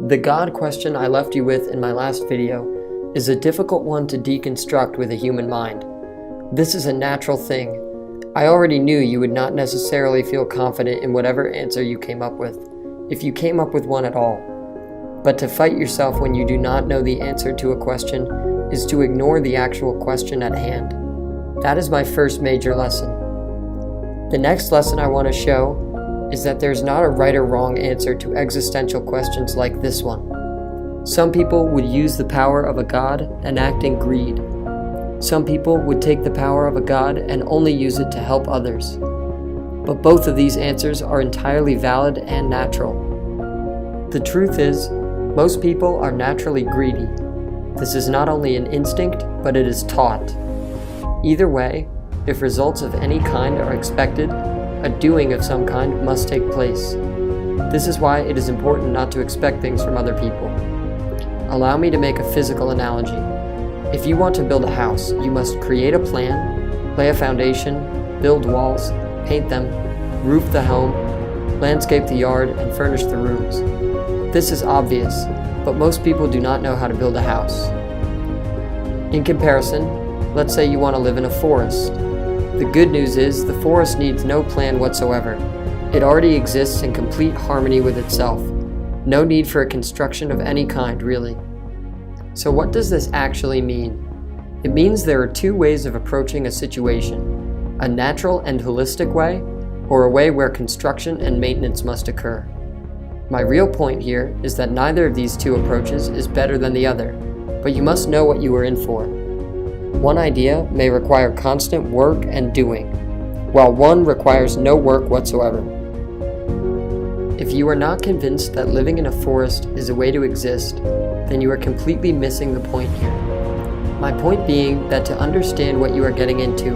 The God question I left you with in my last video is a difficult one to deconstruct with a human mind. This is a natural thing. I already knew you would not necessarily feel confident in whatever answer you came up with, if you came up with one at all. But to fight yourself when you do not know the answer to a question is to ignore the actual question at hand. That is my first major lesson. The next lesson I want to show is that there's not a right or wrong answer to existential questions like this one. Some people would use the power of a god and act in greed. Some people would take the power of a god and only use it to help others. But both of these answers are entirely valid and natural. The truth is, most people are naturally greedy. This is not only an instinct, but it is taught. Either way, if results of any kind are expected, a doing of some kind must take place. This is why it is important not to expect things from other people. Allow me to make a physical analogy. If you want to build a house, you must create a plan, lay a foundation, build walls, paint them, roof the home, landscape the yard, and furnish the rooms. This is obvious, but most people do not know how to build a house. In comparison, let's say you want to live in a forest. The good news is the forest needs no plan whatsoever. It already exists in complete harmony with itself. No need for a construction of any kind, really. So what does this actually mean? It means there are two ways of approaching a situation: a natural and holistic way, or a way where construction and maintenance must occur. My real point here is that neither of these two approaches is better than the other, but you must know what you are in for. One idea may require constant work and doing, while one requires no work whatsoever. If you are not convinced that living in a forest is a way to exist, then you are completely missing the point here. My point being that to understand what you are getting into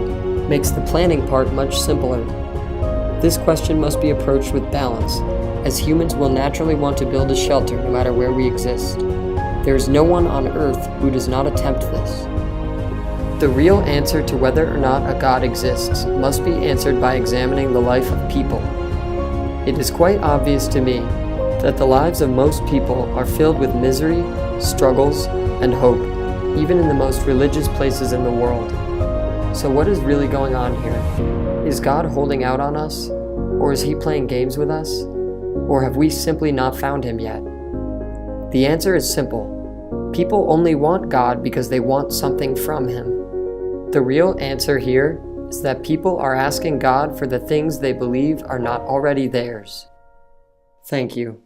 makes the planning part much simpler. This question must be approached with balance, as humans will naturally want to build a shelter no matter where we exist. There is no one on earth who does not attempt this. The real answer to whether or not a God exists must be answered by examining the life of people. It is quite obvious to me that the lives of most people are filled with misery, struggles, and hope, even in the most religious places in the world. So what is really going on here? Is God holding out on us? Or is He playing games with us? Or have we simply not found Him yet? The answer is simple. People only want God because they want something from Him. The real answer here is that people are asking God for the things they believe are not already theirs. Thank you.